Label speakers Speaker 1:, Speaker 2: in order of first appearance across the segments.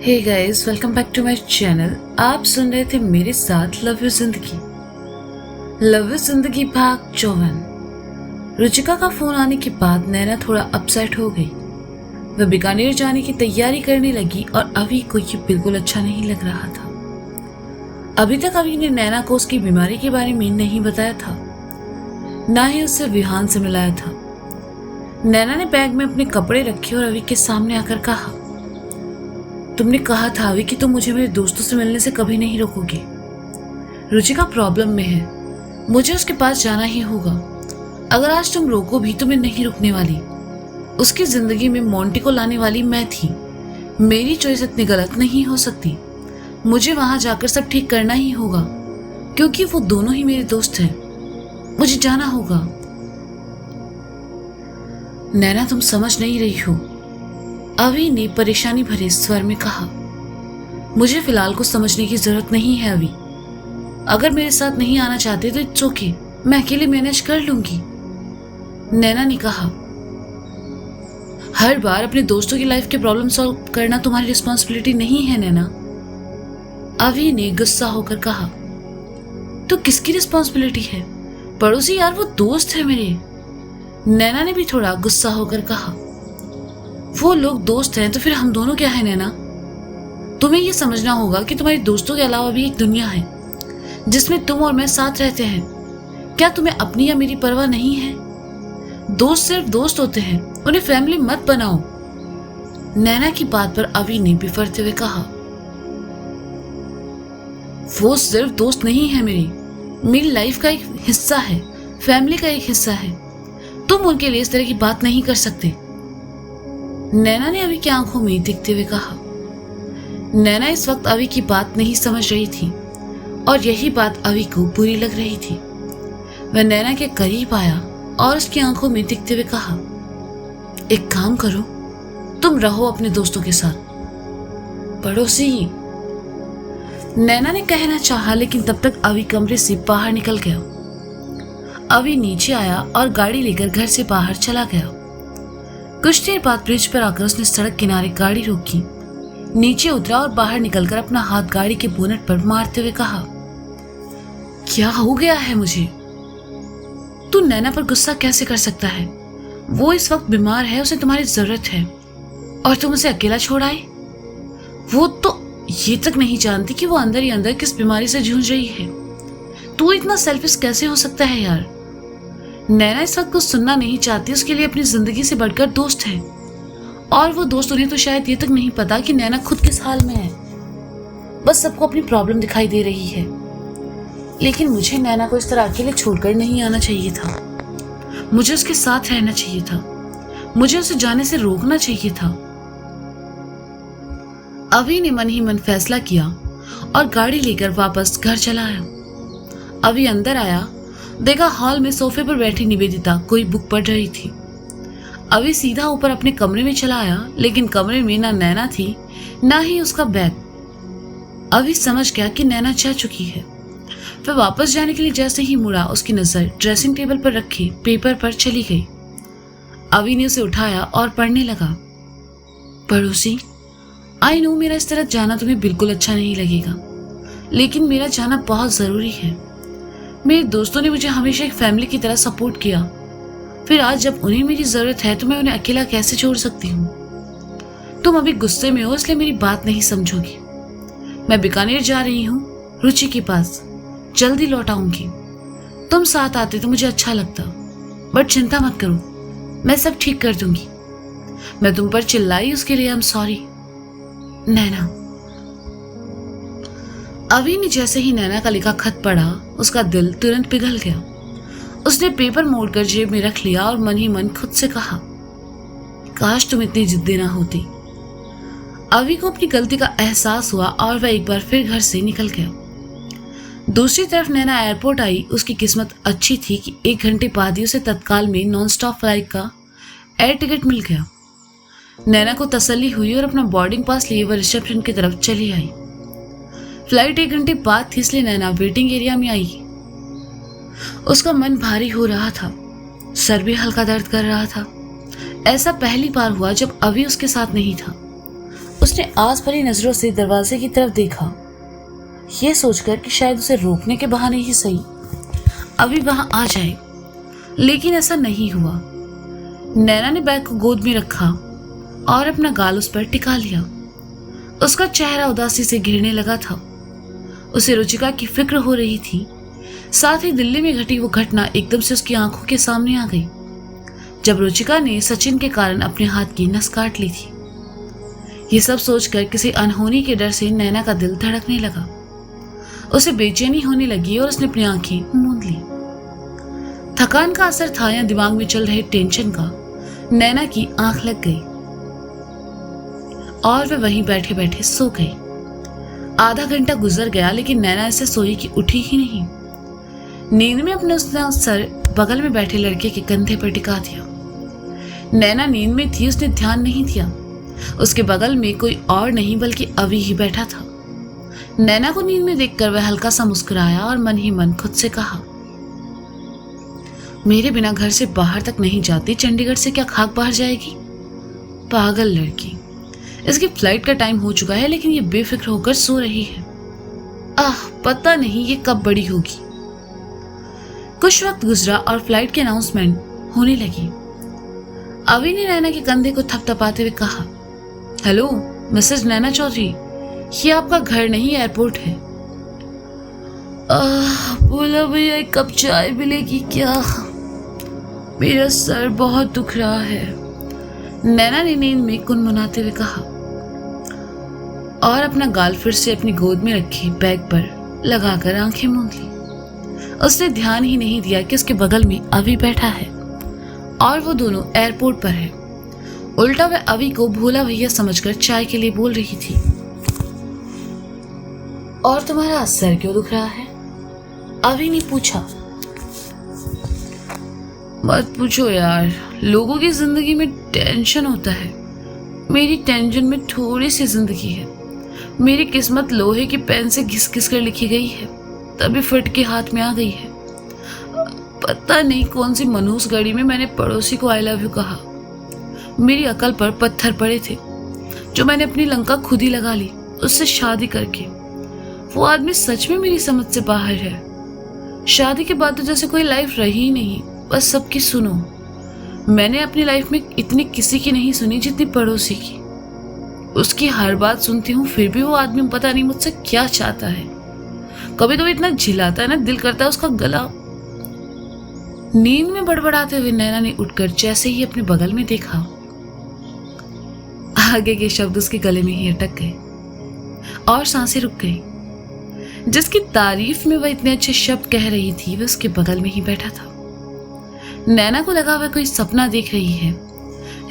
Speaker 1: Hey guys, welcome back to my channel. आप सुन रहे थे मेरे साथ लव यू जिंदगी। लव यू जिंदगी भाग 54। रुचिका का फोन आने के बाद नैना थोड़ा अपसेट हो गई। वह बीकानेर जाने की तैयारी करने लगी और अभी को ये बिल्कुल अच्छा नहीं लग रहा था। अभी तक अभी ने नैना को उसकी बीमारी के बारे में नहीं बताया था, ना ही उससे विहान से मिलाया था। नैना ने बैग में अपने कपड़े रखे और अभी के सामने आकर कहा, तुमने कहा था अभी कि तुम मुझे मेरे दोस्तों से मिलने से कभी नहीं रोकोगे। रुचिका प्रॉब्लम में है, मुझे उसके पास जाना ही होगा। अगर आज तुम रोको भी तो मैं नहीं रुकने वाली। उसकी जिंदगी में मोंटी को लाने वाली मैं थी। मेरी चॉइस इतनी गलत नहीं हो सकती। मुझे वहां जाकर सब ठीक करना ही होगा, क्योंकि वो दोनों ही मेरे दोस्त हैं। मुझे जाना होगा। नैना, तुम समझ नहीं रही हो, अभी ने परेशानी भरे स्वर में कहा। मुझे फिलहाल कुछ समझने की जरूरत नहीं है अभी। अगर मेरे साथ नहीं आना चाहते तो इट्स ओके, मैं अकेले मैनेज कर लूंगी। नैना ने कहा, हर बार अपने दोस्तों की लाइफ के प्रॉब्लम सॉल्व करना तुम्हारी रिस्पॉन्सिबिलिटी नहीं है नैना। अभी ने गुस्सा होकर कहा, तो किसकी रिस्पॉन्सिबिलिटी है? पड़ोसी यार, वो दोस्त है मेरे। नैना ने भी थोड़ा गुस्सा होकर कहा, वो लोग दोस्त हैं तो फिर हम दोनों क्या है नैना? तुम्हें यह समझना होगा कि तुम्हारे दोस्तों के अलावा भी एक दुनिया है जिसमें तुम और मैं साथ रहते हैं। क्या तुम्हें अपनी या मेरी परवाह नहीं है? दोस्त सिर्फ दोस्त होते हैं, उन्हें फैमिली मत बनाओ। नैना की बात पर अभी ने बिफरते हुए कहा, वो सिर्फ दोस्त नहीं है मेरी लाइफ का एक हिस्सा है, फैमिली का एक हिस्सा है। तुम उनके लिए इस तरह की बात नहीं कर सकते। नैना ने अभी की आंखों में देखते हुए कहा। नैना इस वक्त अभी की बात नहीं समझ रही थी और यही बात अभी को बुरी लग रही थी। वह नैना के करीब आया और उसकी आंखों में देखते हुए कहा, एक काम करो, तुम रहो अपने दोस्तों के साथ। पड़ोसी, नैना ने कहना चाहा, लेकिन तब तक अभी कमरे से बाहर निकल गया। अभी नीचे आया और गाड़ी लेकर घर से बाहर चला गया। कुछ देर बाद ब्रिज पर आकर उसने सड़क किनारे गाड़ी रोकी, नीचे उतरा और बाहर निकलकर अपना हाथ गाड़ी के बोनट पर मारते हुए कहा, क्या हो गया है मुझे? तू नैना पर गुस्सा कैसे कर सकता है? वो इस वक्त बीमार है, उसे तुम्हारी जरूरत है और तुम उसे अकेला छोड़ आए? वो तो ये तक नहीं जानती कि वो अंदर ही अंदर किस बीमारी से जूझ रही है। तू इतना सेल्फिश कैसे हो सकता है यार? नैना इस वक्त कुछ सुनना नहीं चाहती। उसके लिए अपनी जिंदगी से बढ़कर दोस्त है, और वो दोस्त उन्हें तो शायद ये तक नहीं पता कि नैना खुद किस हाल में है। बस सबको अपनी प्रॉब्लम दिखाई दे रही है। लेकिन मुझे नैना को इस तरह अकेले छोड़कर नहीं आना चाहिए था। मुझे उसके साथ रहना चाहिए था। मुझे उसे जाने से रोकना चाहिए था। अभी ने मन ही मन फैसला किया और गाड़ी लेकर वापस घर चला आया। अभी अंदर आया, देखा हॉल में सोफे पर बैठी निवेदिता कोई बुक पढ़ रही थी। अभी सीधा ऊपर अपने कमरे में चला आया, लेकिन कमरे में ना नैना थी ना ही उसका बैग। अभी समझ गया कि नैना जा चुकी है। वह वापस जाने के लिए जैसे ही मुड़ा, उसकी नजर ड्रेसिंग टेबल पर रखे पेपर पर चली गई। अभी ने उसे उठाया और पढ़ने लगा। पड़ोसी, आई नो मेरा इस तरह जाना तुम्हें बिल्कुल अच्छा नहीं लगेगा, लेकिन मेरा जाना बहुत जरूरी है। मेरे दोस्तों ने मुझे हमेशा एक फैमिली की तरह सपोर्ट किया, फिर आज जब उन्हें मेरी जरूरत है तो मैं उन्हें अकेला कैसे छोड़ सकती हूँ? तुम अभी गुस्से में हो, इसलिए मेरी बात नहीं समझोगी। मैं बीकानेर जा रही हूँ रुचि के पास, जल्दी लौट आऊंगी। तुम साथ आते तो मुझे अच्छा लगता, बट चिंता मत करो, मैं सब ठीक कर दूंगी। मैं तुम पर चिल्लाई उसके लिए आई एम सॉरी। नैना। अभी ने जैसे ही नैना का लिखा खत पढ़ा, उसका दिल तुरंत पिघल गया। उसने पेपर मोड़कर जेब में रख लिया और मन ही मन खुद से कहा, काश तुम इतनी जिद्दी ना होती। अभी को अपनी गलती का एहसास हुआ और वह एक बार फिर घर से निकल गया। दूसरी तरफ नैना एयरपोर्ट आई। उसकी किस्मत अच्छी थी कि 1 घंटे बाद ही उसे तत्काल में नॉन स्टॉप फ्लाइट का एयर टिकट मिल गया। नैना को तसल्ली हुई और अपना बोर्डिंग पास लिए वह रिसेप्शन की तरफ चली आई। फ्लाइट 1 घंटे बाद थी, इसलिए नैना वेटिंग एरिया में आई। उसका मन भारी हो रहा था, सर भी हल्का दर्द कर रहा था। ऐसा पहली बार हुआ जब अभी उसके साथ नहीं था। उसने आस भरी नजरों से दरवाजे की तरफ देखा, यह सोचकर कि शायद उसे रोकने के बहाने ही सही अभी वहां आ जाए, लेकिन ऐसा नहीं हुआ। नैना ने बैग को गोद में रखा और अपना गाल उस पर टिका लिया। उसका चेहरा उदासी से घिरने लगा था। उसे रुचिका की फिक्र हो रही थी। साथ ही दिल्ली में घटी वो घटना एकदम से उसकी आंखों के सामने आ गई, जब रुचिका ने सचिन के कारण अपने हाथ की नस काट ली थी। ये सब सोचकर किसी अनहोनी के डर से नैना का दिल धड़कने लगा। उसे बेचैनी होने लगी और उसने अपनी आंखें मूंद ली। थकान का असर था या दिमाग में चल रहे टेंशन का, नैना की आंख लग गई और वह वहीं बैठे बैठे सो गई। आधा घंटा गुजर गया लेकिन नैना ऐसे सोई कि उठी ही नहीं। नींद में अपने उसने सर बगल में बैठे लड़के के कंधे पर टिका दिया। नैना नींद में थी, उसने ध्यान नहीं दिया। उसके बगल में कोई और नहीं बल्कि अभी ही बैठा था। नैना को नींद में देखकर वह हल्का सा मुस्कुराया और मन ही मन खुद से कहा, मेरे बिना घर से बाहर तक नहीं जाती, चंडीगढ़ से क्या खाक बाहर जाएगी? पागल लड़की। इसकी फ्लाइट का टाइम हो चुका है लेकिन ये बेफिक्र होकर सो रही है। पता नहीं ये कब बड़ी होगी। कुछ वक्त गुजरा और फ्लाइट की अनाउंसमेंट होने लगी। अभी ने नैना के कंधे को थपथपाते हुए कहा, हेलो मिसेज नैना चौधरी, ये आपका घर नहीं एयरपोर्ट है। बोला भैया एक कप चाय मिलेगी क्या? मेरा सर बहुत दुख रहा है, नैना ने नींद में कुनमुनाते हुए कहा और अपना गाल फिर से अपनी गोद में रखी बैग पर लगाकर आंखें मूंद ली। उसने ध्यान ही नहीं दिया कि उसके बगल में अभी बैठा है और वो दोनों एयरपोर्ट पर है। उल्टा वह अभी को भोला भैया समझकर चाय के लिए बोल रही थी। और तुम्हारा सर क्यों दुख रहा है? अभी ने पूछा। मत पूछो यार, लोगों की जिंदगी में टेंशन होता है। मेरी टेंशन में थोड़ी सी जिंदगी है। मेरी किस्मत लोहे की पेन से घिस घिस कर लिखी गई है, तभी फट के हाथ में आ गई है। पता नहीं कौन सी मनहूस घड़ी में मैंने पड़ोसी को आई लव यू कहा। मेरी अकल पर पत्थर पड़े थे जो मैंने अपनी लंका खुद ही लगा ली उससे शादी करके। वो आदमी सच में मेरी समझ से बाहर है। शादी के बाद तो जैसे कोई लाइफ रही ही नहीं, बस सबकी सुनो। मैंने अपनी लाइफ में इतनी किसी की नहीं सुनी जितनी पड़ोसी की। उसकी हर बात सुनती हूँ, फिर भी वो आदमी पता नहीं मुझसे क्या चाहता है। कभी कभी इतना झिलाता है ना, दिल करता है उसका गला। नींद में बड़बड़ाते हुए नैना ने उठकर जैसे ही अपने बगल में देखा, आगे के शब्द उसके गले में ही अटक गए और सांसें रुक गई। जिसकी तारीफ में वह इतने अच्छे शब्द कह रही थी वह उसके बगल में ही बैठा था। नैना को लगा वह कोई सपना देख रही है,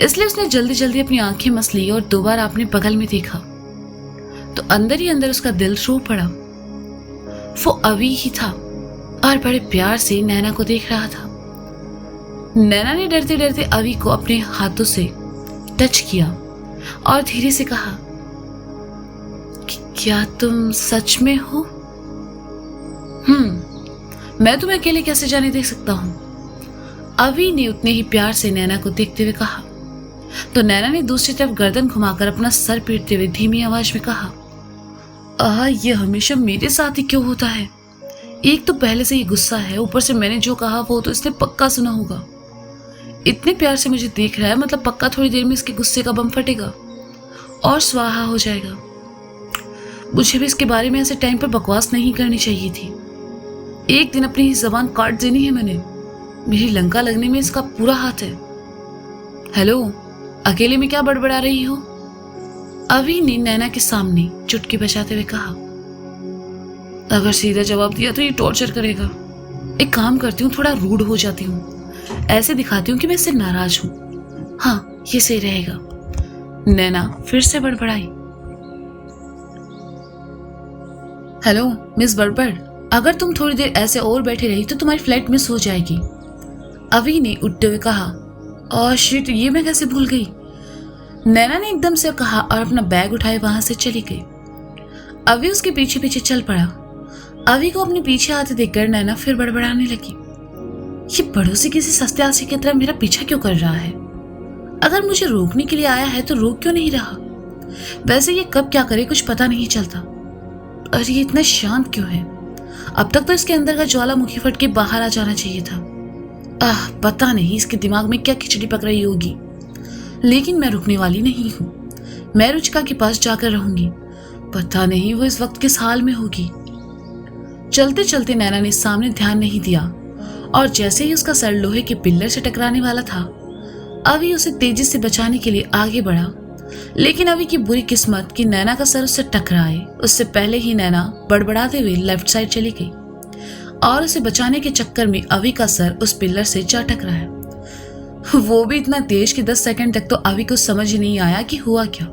Speaker 1: इसलिए उसने जल्दी जल्दी अपनी आंखें मस ली और दोबारा अपने बगल में देखा तो अंदर ही अंदर उसका दिल रो पड़ा। वो अभी ही था और बड़े प्यार से नैना को देख रहा था। नैना ने डरते डरते अभी को अपने हाथों से टच किया और धीरे से कहा, क्या तुम सच में हो? मैं तुम्हें अकेले कैसे जाने दे सकता हूं? अभी ने उतने ही प्यार से नैना को देखते हुए कहा तो नैना ने दूसरी तरफ गर्दन घुमाकर अपना सर पीटते हुए धीमी आवाज में कहा, ये हमेशा मेरे साथ ही क्यों होता है? एक तो पहले से ही गुस्सा है, ऊपर से मैंने जो कहा वो तो इसने पक्का सुना होगा। इतने प्यार से मुझे देख रहा है, मतलब पक्का थोड़ी देर में इसके गुस्से का बम फटेगा और स्वाहा हो जाएगा। मुझे भी इसके बारे में ऐसे टाइम पर बकवास नहीं करनी चाहिए थी। एक दिन अपनी ही जबान काट देनी है मैंने। मेरी लंका लगने में इसका पूरा हाथ है। हेलो, अकेले में क्या बड़बड़ा रही हो? अभी ने नैना के सामने चुटकी बजाते हुए कहा। अगर सीधा जवाब दिया तो ये टॉर्चर करेगा। एक काम करती हूँ, थोड़ा रूड हो जाती हूँ, ऐसे दिखाती हूँ कि मैं इससे नाराज हूँ। हाँ, ये सही रहेगा। नैना फिर से बड़बड़ाई। हेलो मिस बड़बड़, अगर तुम थोड़ी देर ऐसे और बैठे रही तो तुम्हारी फ्लाइट मिस हो जाएगी। अभी ने उठते हुए कहा। ओह शिट, ये मैं कैसे भूल गई? नैना ने एकदम से कहा और अपना बैग उठाए वहां से चली गई। अभी उसके पीछे पीछे चल पड़ा। अभी को अपने पीछे आते देखकर नैना फिर बड़बड़ाने लगी। ये पड़ोसी किसी सस्ते आदमी की तरह मेरा पीछा क्यों कर रहा है? अगर मुझे रोकने के लिए आया है तो रोक क्यों नहीं रहा? वैसे ये कब क्या करे कुछ पता नहीं चलता। और ये इतना शांत क्यों है? अब तक तो इसके अंदर का ज्वालामुखी फट के बाहर आ जाना चाहिए था। पता नहीं इसके दिमाग में क्या खिचड़ी पक रही होगी, लेकिन मैं रुकने वाली नहीं हूँ। मैं रुचिका के पास जाकर रहूंगी। पता नहीं वो इस वक्त किस हाल में होगी। चलते चलते नैना ने सामने ध्यान नहीं दिया और जैसे ही उसका सर लोहे के पिल्लर से टकराने वाला था, अभी उसे तेजी से बचाने के लिए आगे बढ़ा। लेकिन अभी की बुरी किस्मत कि नैना का सर उससे टकराए उससे पहले ही नैना बड़बड़ाते हुए लेफ्ट साइड चली गई और उसे बचाने के चक्कर में अभी का सर उस पिल्लर से जा टकराया। वो भी इतना तेज कि 10 सेकंड तक तो अभी को समझ ही नहीं आया कि हुआ क्या।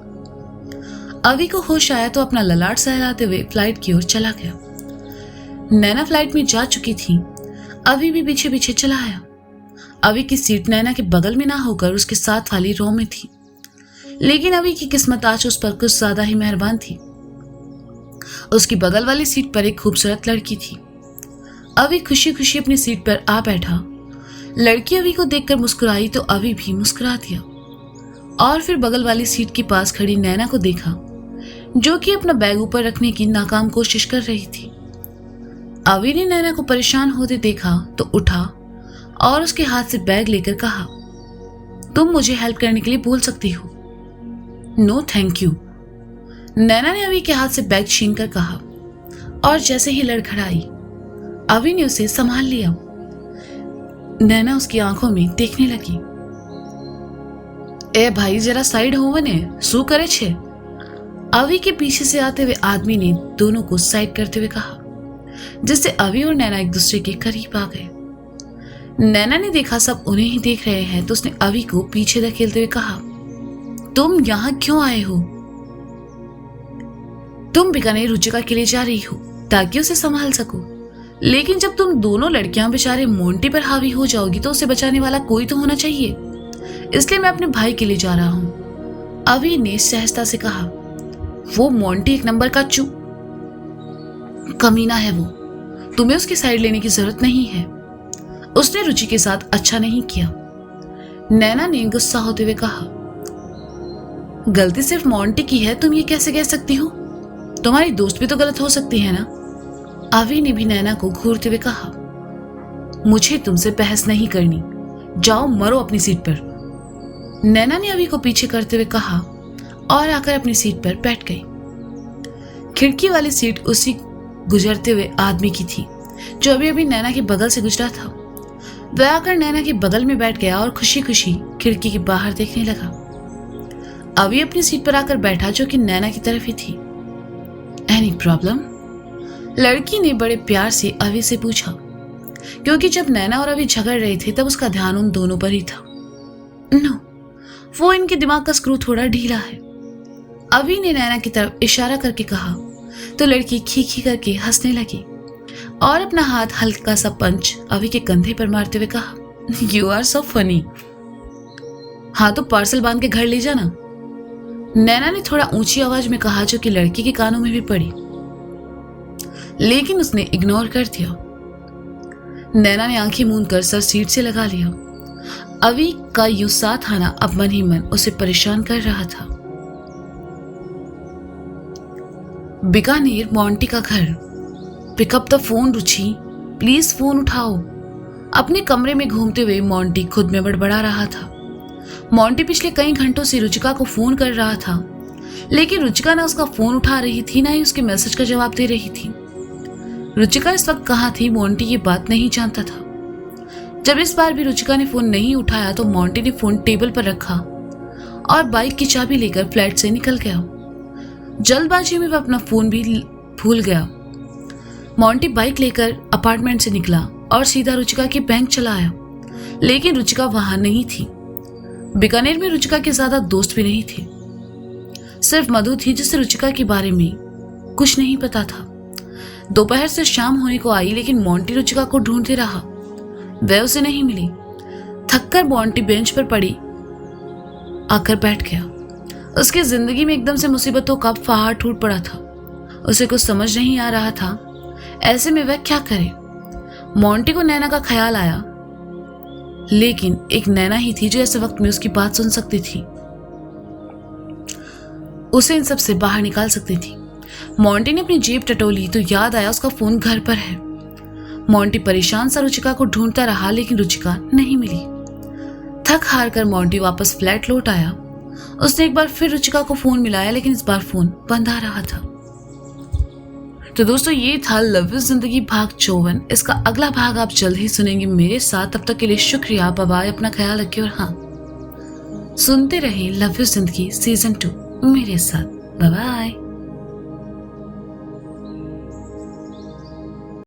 Speaker 1: अभी को होश आया तो अपना ललाट सहलाते हुए फ्लाइट की ओर चला गया। नैना फ्लाइट में जा चुकी थी, अभी भी पीछे पीछे चला आया। अभी की सीट नैना के बगल में ना होकर उसके साथ वाली रो में थी, लेकिन अभी की किस्मत आज उस पर कुछ ज्यादा ही मेहरबान थी। उसकी बगल वाली सीट पर एक खूबसूरत लड़की थी। अभी खुशी खुशी अपनी सीट पर आ बैठा। लड़की अभी को देखकर मुस्कुराई तो अभी भी मुस्कुरा दिया और फिर बगल वाली सीट के पास खड़ी नैना को देखा, जो कि अपना बैग ऊपर रखने की नाकाम कोशिश कर रही थी। अभी ने नैना को परेशान होते देखा तो उठा और उसके हाथ से बैग लेकर कहा, तुम मुझे हेल्प करने के लिए बोल सकती हो। नो थैंक यू, नैना ने अभी के हाथ से बैग छीन कर कहा और जैसे ही लड़खड़ाई अभी ने उसे संभाल लिया। नैना उसकी आंखों में देखने लगी। ए भाई जरा साइड हो वने शू करे छे। अभी के पीछे से आते हुए आदमी ने दोनों को साइड करते हुए कहा, जिससे अभी और नैना एक दूसरे के करीब आ गए। नैना ने देखा सब उन्हें ही देख रहे हैं तो उसने अभी को पीछे धकेलते हुए कहा, तुम यहां क्यों आए हो? तुम बीकानेर रुचिका के लिए जा रही हो ताकि उसे संभाल सको, लेकिन जब तुम दोनों लड़कियां बेचारे मोंटी पर हावी हो जाओगी तो उसे बचाने वाला कोई तो होना चाहिए, इसलिए मैं अपने भाई के लिए जा रहा हूं। अभी ने सहजता से कहा, वो मोंटी एक नंबर का कमीना है, वो तुम्हें उसकी साइड लेने की जरूरत नहीं है। उसने रुचि के साथ अच्छा नहीं किया। नैना ने गुस्सा होते हुए कहा, गलती सिर्फ मोंटी की है, तुम ये कैसे कह सकती हो? तुम्हारी दोस्त भी तो गलत हो सकती है ना? अभी ने भी नैना को घूरते हुए कहा, मुझे तुमसे बहस नहीं करनी, जाओ मरो अपनी सीट पर। नैना ने अभी को पीछे करते हुए कहा और आकर अपनी सीट पर बैठ गई। खिड़की वाली सीट उसी गुजरते हुए आदमी की थी जो अभी अभी नैना के बगल से गुजरा था। वह आकर नैना के बगल में बैठ गया और खुशी खुशी खिड़की के बाहर देखने लगा। अभी अपनी सीट पर आकर बैठा जो कि नैना की तरफ ही थी। Any problem? लड़की ने बड़े प्यार से अभी से पूछा, क्योंकि जब नैना और अभी झगड़ रहे थे तब उसका ध्यान उन दोनों पर ही था। नो, वो इनके दिमाग का स्क्रू थोड़ा ढीला है। अभी ने नैना की तरफ इशारा करके कहा तो लड़की खी करके हंसने लगी और अपना हाथ हल्का सा पंच अभी के कंधे पर मारते हुए कहा, यू आर सो फनी। हाँ तो पार्सल बांध के घर ले जाना। नैना ने थोड़ा ऊंची आवाज में कहा जो कि लड़की के कानों में भी पड़ी, लेकिन उसने इग्नोर कर दिया। नैना ने आंखें मूंद कर सर सीट से लगा लिया। अभी का यूं साथ आना अब मन ही मन उसे परेशान कर रहा था। बीकानेर मोंटी का घर। Pick up the phone Ruchi, please phone उठाओ। अपने कमरे में घूमते हुए मोंटी खुद में बड़बड़ा रहा था। मोंटी पिछले कई घंटों से रुचिका को फोन कर रहा था, लेकिन रुचिका ना उसका फोन उठा रही थी ना ही उसके मैसेज का जवाब दे रही थी। रुचिका इस वक्त कहाँ थी मोंटी ये बात नहीं जानता था। जब इस बार भी रुचिका ने फोन नहीं उठाया तो मोंटी ने फोन टेबल पर रखा और बाइक की चाबी लेकर फ्लैट से निकल गया। जल्दबाजी में वह अपना फोन भी भूल गया। मोंटी बाइक लेकर अपार्टमेंट से निकला और सीधा रुचिका के बैंक चला आया, लेकिन रुचिका वहां नहीं थी। बीकानेर में रुचिका के ज्यादा दोस्त भी नहीं थे, सिर्फ मधु थी जिसे रुचिका के बारे में कुछ नहीं पता था। दोपहर से शाम होने को आई, लेकिन मोंटी रुचिका को ढूंढते रहा, वह उसे नहीं मिली। थककर मोंटी बेंच पर पड़ी आकर बैठ गया। उसकी जिंदगी में एकदम से मुसीबतों का पहाड़ टूट पड़ा था। उसे कुछ समझ नहीं आ रहा था, ऐसे में वह क्या करे। मोंटी को नैना का ख्याल आया, लेकिन एक नैना ही थी जो ऐसे वक्त में उसकी बात सुन सकती थी। उसे इन सब से बाहर निकाल सकती थी। मोंटी ने अपनी जेब टटोली तो याद आया उसका फोन घर पर है। मोंटी परेशान सा रुचिका को ढूंढता रहा, लेकिन रुचिका नहीं मिली। थक हार कर मोंटी वापस फ्लैट लौट आया। उसने एक बार फिर रुचिका को फोन मिलाया, लेकिन इस बार फोन बंद आ रहा था। तो दोस्तों, ये था लव इज जिंदगी भाग 54। इसका अगला भाग आप जल्द ही सुनेंगे मेरे साथ। तब तक के लिए शुक्रिया, बाय बाय, अपना ख्याल रखिए और हाँ, सुनते रहें लव इज जिंदगी सीजन 2 मेरे साथ। Bye bye.